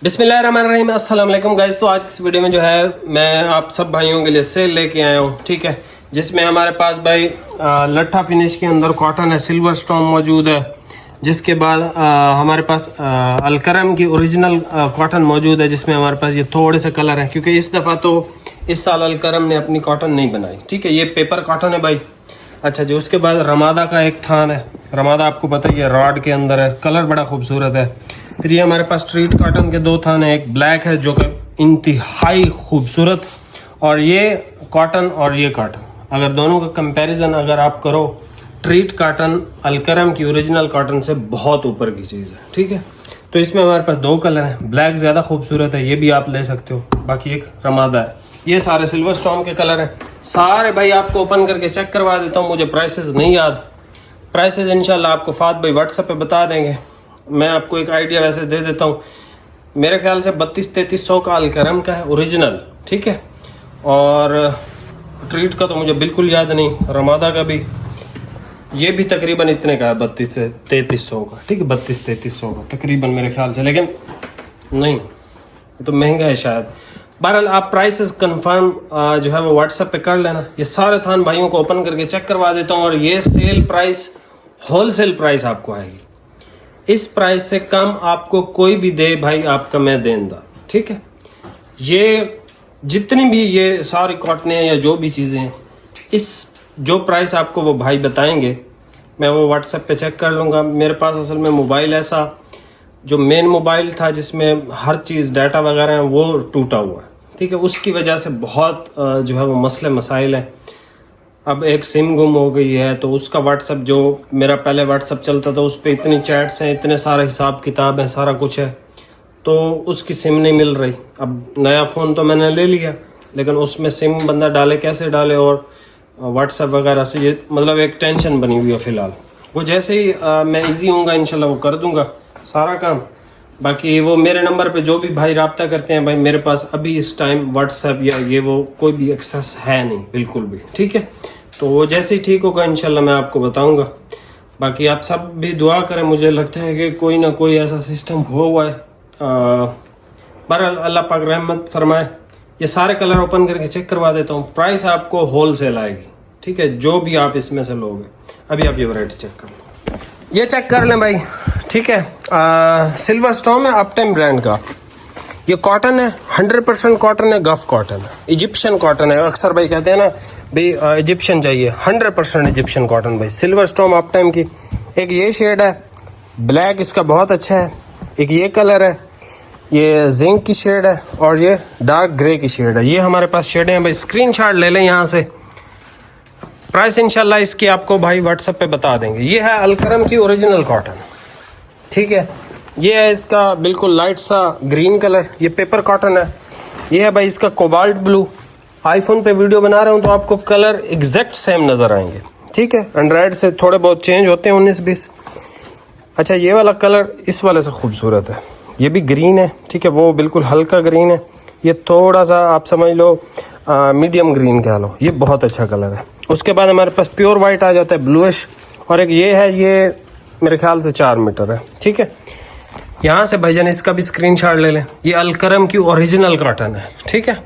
बिस्मिल्लाहिर्रहमानिर्रहीम, अस्सलाम वालेकुम गाइस। तो आज की इस वीडियो में जो है मैं आप सब भाइयों के लिए सेल लेके आया हूँ, ठीक है, जिसमें हमारे पास भाई लट्ठा फिनिश के अंदर कॉटन है, सिल्वर स्टोन मौजूद है। जिसके बाद हमारे पास अलकरम की ओरिजिनल कॉटन मौजूद है, जिसमें हमारे पास ये थोड़े से कलर हैं, क्योंकि इस दफ़ा तो इस साल अलकरम ने अपनी कॉटन नहीं बनाई, ठीक है। ये पेपर कॉटन है भाई। अच्छा जी, उसके बाद रमादा का एक थान है। रमादा आपको पता ही है, रॉड के अंदर है, कलर बड़ा खूबसूरत है। फिर ये हमारे पास स्ट्रीट कॉटन के दो थान है, एक ब्लैक है जो कि इंतहाई खूबसूरत, और ये कॉटन और ये कॉटन, अगर दोनों का कंपैरिजन अगर आप करो, ट्रीट कॉटन अलकरम की ओरिजिनल कॉटन से बहुत ऊपर की चीज़ है, ठीक है। तो इसमें हमारे पास दो कलर हैं, ब्लैक ज़्यादा खूबसूरत है, ये भी आप ले सकते हो, बाकी एक रमादा है। ये सारे सिल्वर स्टोन के कलर हैं सारे भाई। आपको ओपन करके चेक करवा देता हूँ, मुझे प्राइसेस नहीं याद। प्राइसेस इंशाल्लाह आपको फात भाई व्हाट्सएप पे बता देंगे। मैं आपको एक आइडिया वैसे दे देता हूँ, मेरे ख्याल से 3200-3300 का अलकरम का है ओरिजिनल, ठीक है। और ट्रीट का तो मुझे बिल्कुल याद नहीं, रमादा का भी ये भी तकरीबन इतने का है, 32 से 3300 का, ठीक है, 32-3300 का तकरीबन मेरे ख्याल से, लेकिन नहीं ये तो महंगा है शायद। बहरहाल आप प्राइसेस कंफर्म जो है वो व्हाट्सएप पे कर लेना। ये सारे थान भाइयों को ओपन करके चेक करवा देता हूँ, और ये सेल प्राइस होलसेल प्राइस आपको आएगी। इस प्राइस से कम आपको कोई भी दे भाई, आपका मैं देंदा, ठीक है। ये जितनी भी ये सारी कॉटनें या जो भी चीज़ें हैं, इस जो प्राइस आपको वो भाई बताएंगे, मैं वो व्हाट्सएप पे चेक कर लूँगा। मेरे पास असल में मोबाइल ऐसा जो मेन मोबाइल था जिसमें हर चीज़ डाटा वगैरह है, वो टूटा हुआ है, ठीक है। उसकी वजह से बहुत जो है वो मसले मसाइल हैं। अब एक सिम गुम हो गई है, तो उसका व्हाट्सएप, जो मेरा पहले व्हाट्सएप चलता था, उस पर इतनी चैट्स हैं, इतने सारे हिसाब किताब हैं, सारा कुछ है, तो उसकी सिम नहीं मिल रही। अब नया फ़ोन तो मैंने ले लिया, लेकिन उसमें सिम बंदा डाले कैसे डाले, और व्हाट्सएप वगैरह से ये मतलब एक टेंशन बनी हुई है फ़िलहाल। वो जैसे ही मैं इजी हूँगा इंशाल्लाह वो कर दूँगा सारा काम। बाकी वो मेरे नंबर पे जो भी भाई रब्ता करते हैं भाई, मेरे पास अभी इस टाइम व्हाट्सएप या ये वो कोई भी एक्सेस है नहीं बिल्कुल भी, ठीक है। तो वो जैसे ही ठीक होगा इंशाल्लाह मैं आपको बताऊंगा। बाकी आप सब भी दुआ करें, मुझे लगता है कि कोई ना कोई ऐसा सिस्टम हुआ है। बहरहाल अल्लाह पाक रहमत फरमाए। ये सारे कलर ओपन करके चेक करवा देता हूँ। प्राइस आपको होल सेल आएगी, ठीक है, जो भी आप इसमें से लोगे। अभी आप ये वैरायटी चेक कर लो, ये चेक कर लें भाई, ठीक है। सिल्वर स्टोन है, अप टाइम ब्रांड का। ये कॉटन है, 100% कॉटन है, गफ कॉटन है, इजिप्शियन कॉटन है। अक्सर भाई कहते हैं ना भाई इजिप्शियन चाहिए, 100% इजिप्शियन कॉटन भाई। सिल्वर स्टोन अप टाइम की एक ये शेड है, ब्लैक इसका बहुत अच्छा है। एक ये कलर है, ये जिंक की शेड है, और ये डार्क ग्रे की शेड है। ये हमारे पास शेडें हैं भाई, स्क्रीनशॉट ले लें यहाँ से। प्राइस इंशाल्लाह इसकी आपको भाई व्हाट्सएप पे बता देंगे। ये है अलकरम की ओरिजिनल कॉटन, ठीक है। ये है इसका बिल्कुल लाइट सा ग्रीन कलर, ये पेपर कॉटन है। ये है भाई इसका कोबाल्ट ब्लू। आईफोन पे वीडियो बना रहा हूँ तो आपको कलर एग्जैक्ट सेम नज़र आएंगे, ठीक है। एंड्रॉयड से थोड़े बहुत चेंज होते हैं, 19-20। अच्छा, ये वाला कलर इस वाले से खूबसूरत है, ये भी ग्रीन है, ठीक है, वो बिल्कुल हल्का ग्रीन है। ये थोड़ा सा आप समझ लो मीडियम ग्रीन कह लो, ये बहुत अच्छा कलर है। उसके बाद हमारे पास प्योर वाइट आ जाता है, ब्लूइश, और एक ये है, ये मेरे ख्याल से 4 मीटर है, ठीक है। यहाँ से भाईजान इसका भी स्क्रीनशॉट ले लें। ये अलकरम की ओरिजिनल कॉटन है, ठीक है।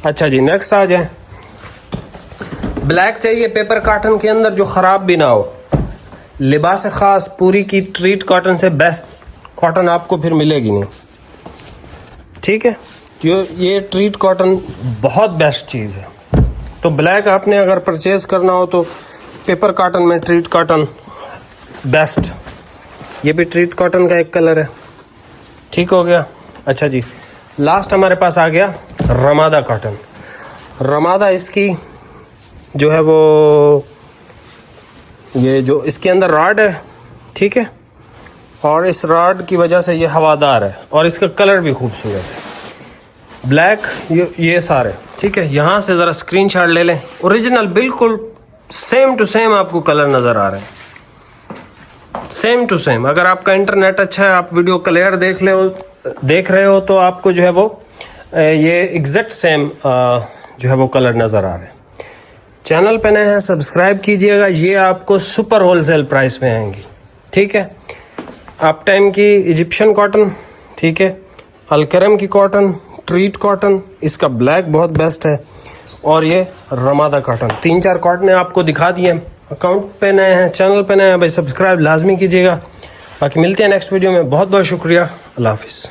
अच्छा जी, नेक्स्ट आ जाए। ब्लैक चाहिए पेपर कॉटन के अंदर, जो ख़राब भी ना हो। लिबास ख़ास पूरी की ट्रीट कॉटन से बेस्ट कॉटन आपको फिर मिलेगी नहीं, ठीक है। ये ट्रीट कॉटन बहुत बेस्ट चीज़ है। तो ब्लैक आपने अगर परचेज़ करना हो तो पेपर कॉटन में ट्रीट कॉटन बेस्ट। ये भी ट्रीट कॉटन का एक कलर है, ठीक हो गया। अच्छा जी, लास्ट हमारे पास आ गया रमादा कॉटन। रमादा इसकी जो है वो, ये जो इसके अंदर रॉड है, ठीक है, और इस रॉड की वजह से ये हवादार है, और इसका कलर भी खूबसूरत है, ब्लैक, ये सारे, ठीक है। यहाँ से ज़रा स्क्रीनशॉट ले लें, ओरिजिनल बिल्कुल सेम टू सेम आपको कलर नज़र आ रहे हैं, सेम टू सेम। अगर आपका इंटरनेट अच्छा है, आप वीडियो क्लियर देख रहे हो तो आपको जो है वो ये एग्जैक्ट सेम जो है वो कलर नज़र आ रहे हैं। चैनल पे नए हैं, सब्सक्राइब कीजिएगा। ये आपको सुपर होलसेल प्राइस में आएंगी, ठीक है। अप टाइम की इजिप्शियन कॉटन, ठीक है, अलकरम की कॉटन, ट्रीट कॉटन, इसका ब्लैक बहुत बेस्ट है, और ये रमादा कॉटन। 3-4 कॉटन आपको दिखा दिए। अकाउंट पे नए हैं, चैनल पे नए हैं भाई, सब्सक्राइब लाजमी कीजिएगा। बाकी मिलते हैं नेक्स्ट वीडियो में। बहुत बहुत शुक्रिया, अल्लाह हाफिज़।